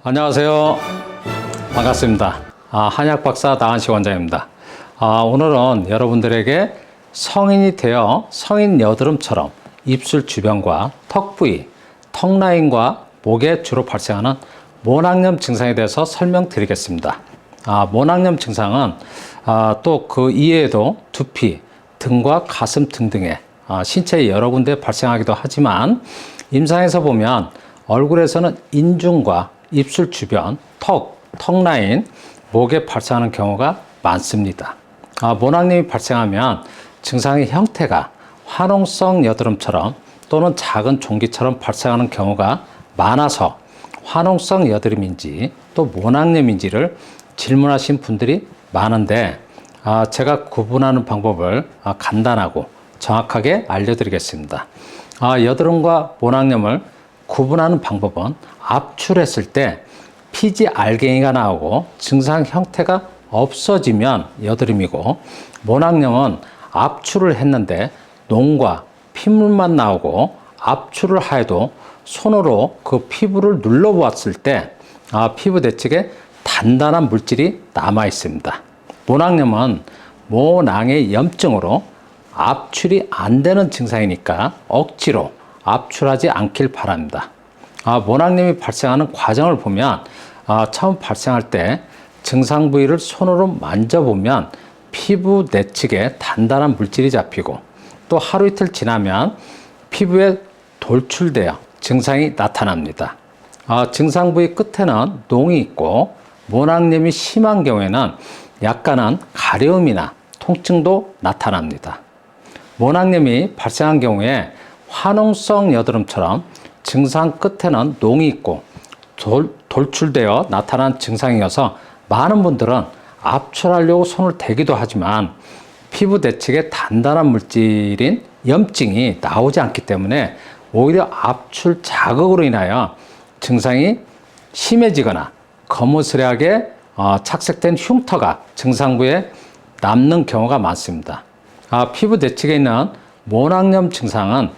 안녕하세요. 반갑습니다. 한약박사 나한식 원장입니다. 오늘은 여러분들에게 성인이 되어 성인 여드름처럼 입술 주변과 턱 부위, 턱 라인과 목에 주로 발생하는 모낭염 증상에 대해서 설명드리겠습니다. 모낭염 증상은 또 그 이외에도 두피, 등과 가슴 등등의 신체 여러 군데 발생하기도 하지만 임상에서 보면 얼굴에서는 인중과 입술 주변, 턱 라인, 목에 발생하는 경우가 많습니다. 모낭염이 발생하면 증상의 형태가 화농성 여드름처럼 또는 작은 종기처럼 발생하는 경우가 많아서 화농성 여드름인지 또 모낭염인지를 질문하신 분들이 많은데 제가 구분하는 방법을 간단하고 정확하게 알려드리겠습니다. 여드름과 모낭염을 구분하는 방법은 압출했을 때 피지 알갱이가 나오고 증상 형태가 없어지면 여드름이고, 모낭염은 압출을 했는데 농과 핏물만 나오고 압출을 하여도 손으로 그 피부를 눌러보았을 때 피부 내측에 단단한 물질이 남아 있습니다. 모낭염은 모낭의 염증으로 압출이 안 되는 증상이니까 억지로 압출하지 않길 바랍니다. 모낭염이 발생하는 과정을 보면 처음 발생할 때 증상 부위를 손으로 만져보면 피부 내측에 단단한 물질이 잡히고, 또 하루 이틀 지나면 피부에 돌출되어 증상이 나타납니다. 증상 부위 끝에는 농이 있고, 모낭염이 심한 경우에는 약간은 가려움이나 통증도 나타납니다. 모낭염이 발생한 경우에 화농성 여드름처럼 증상 끝에는 농이 있고 돌출되어 나타난 증상이어서 많은 분들은 압출하려고 손을 대기도 하지만 피부 내측에 단단한 물질인 염증이 나오지 않기 때문에 오히려 압출 자극으로 인하여 증상이 심해지거나 거무스레하게 착색된 흉터가 증상부에 남는 경우가 많습니다. 피부 내측에 있는 모낭염 증상은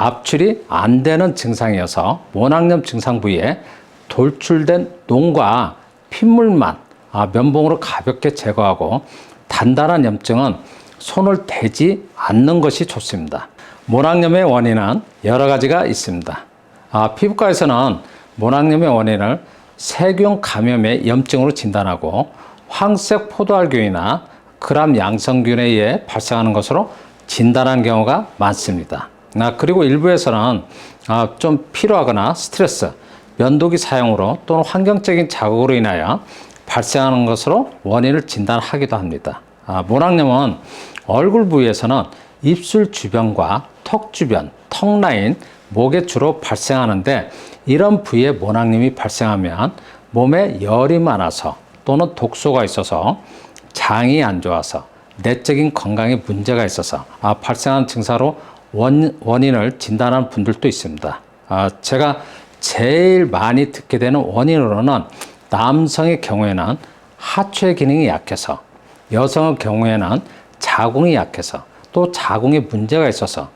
압출이 안 되는 증상이어서 모낭염 증상 부위에 돌출된 농과 핏물만 면봉으로 가볍게 제거하고, 단단한 염증은 손을 대지 않는 것이 좋습니다. 모낭염의 원인은 여러 가지가 있습니다. 피부과에서는 모낭염의 원인을 세균 감염의 염증으로 진단하고 황색 포도알균이나 그람 양성균에 의해 발생하는 것으로 진단하는 경우가 많습니다. 그리고 일부에서는 좀 피로하거나 스트레스, 면도기 사용으로 또는 환경적인 자극으로 인하여 발생하는 것으로 원인을 진단하기도 합니다. 모낭염은 얼굴 부위에서는 입술 주변과 턱 주변, 턱 라인, 목에 주로 발생하는데, 이런 부위에 모낭염이 발생하면 몸에 열이 많아서 또는 독소가 있어서 장이 안 좋아서 내적인 건강에 문제가 있어서 발생한 증상으로 원인을 진단하는 분들도 있습니다. 제가 제일 많이 듣게 되는 원인으로는 남성의 경우에는 하체 기능이 약해서, 여성의 경우에는 자궁이 약해서, 또 자궁에 문제가 있어서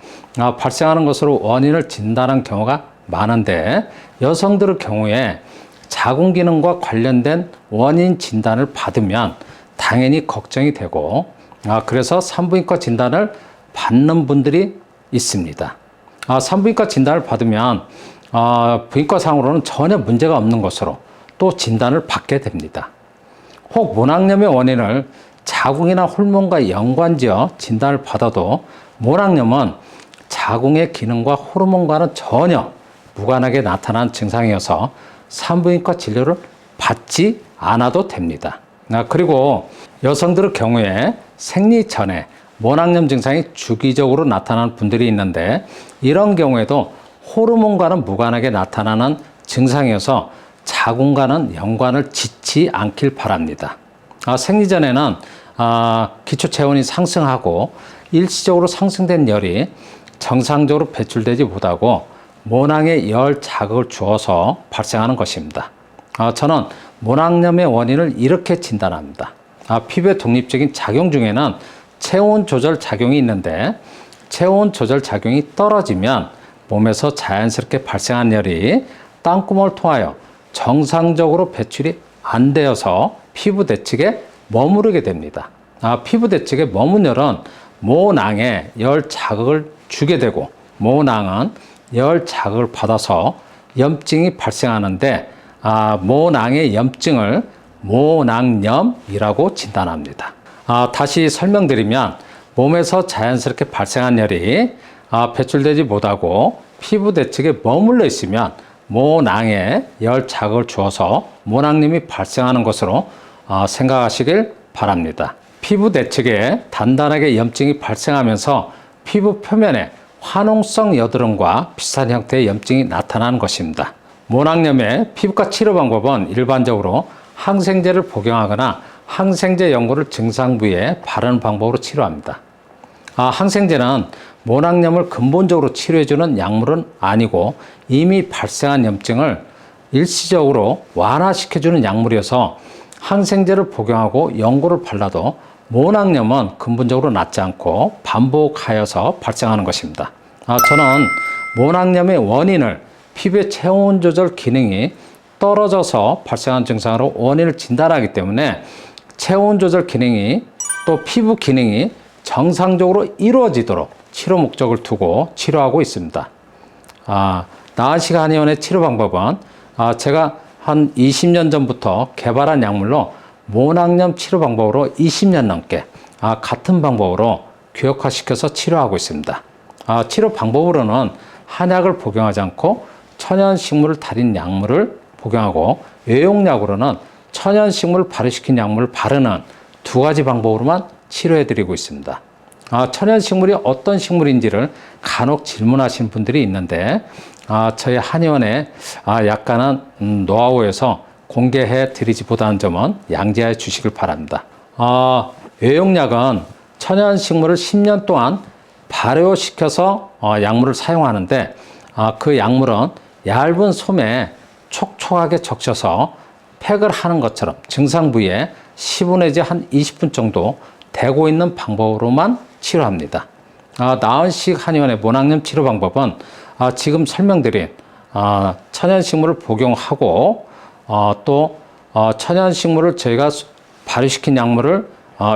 발생하는 것으로 원인을 진단한 경우가 많은데, 여성들의 경우에 자궁 기능과 관련된 원인 진단을 받으면 당연히 걱정이 되고, 그래서 산부인과 진단을 받는 분들이 있습니다. 산부인과 진단을 받으면 부인과상으로는 전혀 문제가 없는 것으로 또 진단을 받게 됩니다. 혹 모낭염의 원인을 자궁이나 호르몬과 연관지어 진단을 받아도 모낭염은 자궁의 기능과 호르몬과는 전혀 무관하게 나타난 증상이어서 산부인과 진료를 받지 않아도 됩니다. 그리고 여성들의 경우에 생리 전에 모낭염 증상이 주기적으로 나타나는 분들이 있는데, 이런 경우에도 호르몬과는 무관하게 나타나는 증상이어서 자궁과는 연관을 짓지 않길 바랍니다. 생리 전에는 기초 체온이 상승하고 일시적으로 상승된 열이 정상적으로 배출되지 못하고 모낭에 열 자극을 주어서 발생하는 것입니다. 저는 모낭염의 원인을 이렇게 진단합니다. 피부의 독립적인 작용 중에는 체온 조절 작용이 있는데, 체온 조절 작용이 떨어지면 몸에서 자연스럽게 발생한 열이 땅구멍을 통하여 정상적으로 배출이 안 되어서 피부 대측에 머무르게 됩니다. 피부 대측에 머문열은 모낭에 열 자극을 주게 되고 모낭은 열 자극을 받아서 염증이 발생하는데 모낭의 염증을 모낭염이라고 진단합니다. 다시 설명드리면 몸에서 자연스럽게 발생한 열이 배출되지 못하고 피부 대측에 머물러 있으면 모낭에 열 자극을 주어서 모낭염이 발생하는 것으로 생각하시길 바랍니다. 피부 대측에 단단하게 염증이 발생하면서 피부 표면에 화농성 여드름과 비슷한 형태의 염증이 나타나는 것입니다. 모낭염의 피부과 치료 방법은 일반적으로 항생제를 복용하거나 항생제 연고를 증상 부위에 바르는 방법으로 치료합니다. 항생제는 모낭염을 근본적으로 치료해주는 약물은 아니고 이미 발생한 염증을 일시적으로 완화시켜주는 약물이어서 항생제를 복용하고 연고를 발라도 모낭염은 근본적으로 낫지 않고 반복하여서 발생하는 것입니다. 저는 모낭염의 원인을 피부의 체온 조절 기능이 떨어져서 발생한 증상으로 원인을 진단하기 때문에 체온 조절 기능이 또 피부 기능이 정상적으로 이루어지도록 치료 목적을 두고 치료하고 있습니다. 나은식 한의원의 치료 방법은 제가 한 20년 전부터 개발한 약물로 모낭염 치료 방법으로 20년 넘게 같은 방법으로 규격화시켜서 치료하고 있습니다. 치료 방법으로는 한약을 복용하지 않고 천연식물을 달인 약물을 복용하고 외용약으로는 천연식물을 발효시킨 약물을 바르는 두 가지 방법으로만 치료해드리고 있습니다. 천연식물이 어떤 식물인지를 간혹 질문하시는 분들이 있는데 저희 한의원에 약간은 노하우에서 공개해 드리지 못하는 점은 양지해 주시길 바랍니다. 외용약은 천연식물을 10년 동안 발효시켜서 약물을 사용하는데 그 약물은 얇은 솜에 촉촉하게 적셔서 팩을 하는 것처럼 증상 부위에 15 내지 한 20분 정도 대고 있는 방법으로만 치료합니다. 나은식 한의원의 모낭염 치료 방법은 지금 설명드린 천연식물을 복용하고 또 천연식물을 저희가 발효시킨 약물을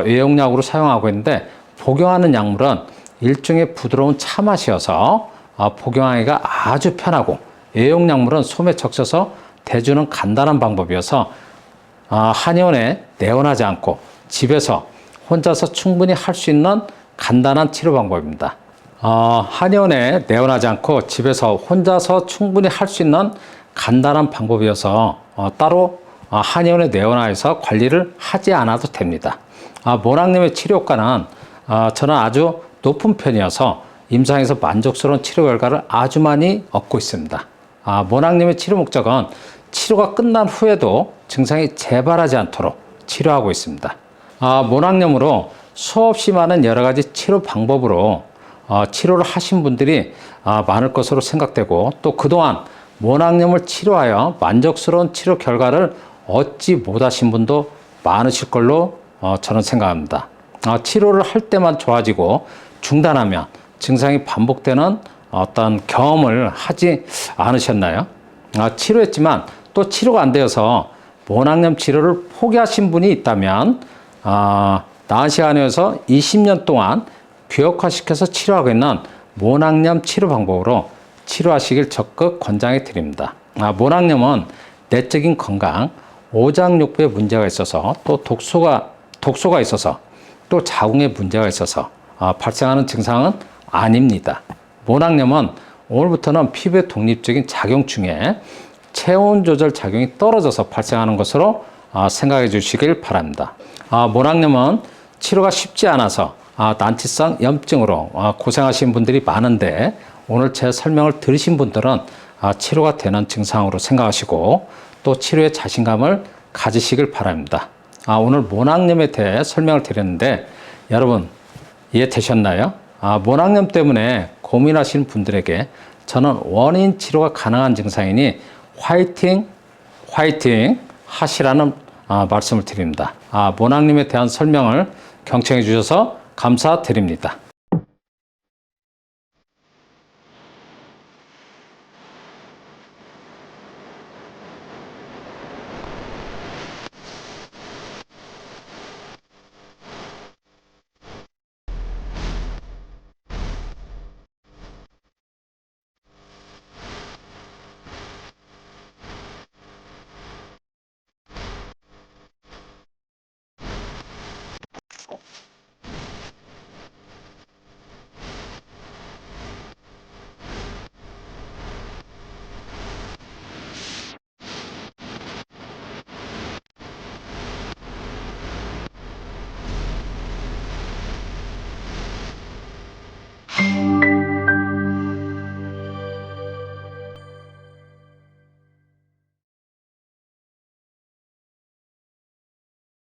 외용약으로 사용하고 있는데 복용하는 약물은 일종의 부드러운 차맛이어서 복용하기가 아주 편하고 외용약물은 솜에 적셔서 대주는 간단한 방법이어서 한의원에 내원하지 않고 집에서 혼자서 충분히 할 수 있는 간단한 치료 방법입니다. 한의원에 내원하지 않고 집에서 혼자서 충분히 할 수 있는 간단한 방법이어서 따로 한의원에 내원하여서 관리를 하지 않아도 됩니다. 모낭염의 치료 효과는 저는 아주 높은 편이어서 임상에서 만족스러운 치료 결과를 아주 많이 얻고 있습니다. 모낭염의 치료 목적은 치료가 끝난 후에도 증상이 재발하지 않도록 치료하고 있습니다. 모낭염으로 수없이 많은 여러 가지 치료 방법으로 치료를 하신 분들이 많을 것으로 생각되고 또 그동안 모낭염을 치료하여 만족스러운 치료 결과를 얻지 못하신 분도 많으실 걸로 저는 생각합니다. 치료를 할 때만 좋아지고 중단하면 증상이 반복되는 어떤 경험을 하지 않으셨나요? 치료했지만 또 치료가 안 되어서 모낭염 치료를 포기하신 분이 있다면 나은식 한의원에서 20년 동안 규격화시켜서 치료하고 있는 모낭염 치료 방법으로 치료하시길 적극 권장해 드립니다. 모낭염은 내적인 건강, 오장육부에 문제가 있어서 또 독소가 있어서 또 자궁에 문제가 있어서 발생하는 증상은 아닙니다. 모낭염은 오늘부터는 피부의 독립적인 작용 중에 체온 조절 작용이 떨어져서 발생하는 것으로 생각해 주시길 바랍니다. 모낭염은 치료가 쉽지 않아서 난치성 염증으로 고생하시는 분들이 많은데 오늘 제 설명을 들으신 분들은 치료가 되는 증상으로 생각하시고 또 치료에 자신감을 가지시길 바랍니다. 오늘 모낭염에 대해 설명을 드렸는데 여러분 이해되셨나요? 모낭염 때문에 고민하시는 분들에게 저는 원인 치료가 가능한 증상이니 화이팅 하시라는 말씀을 드립니다. 모낭염에 대한 설명을 경청해 주셔서 감사드립니다.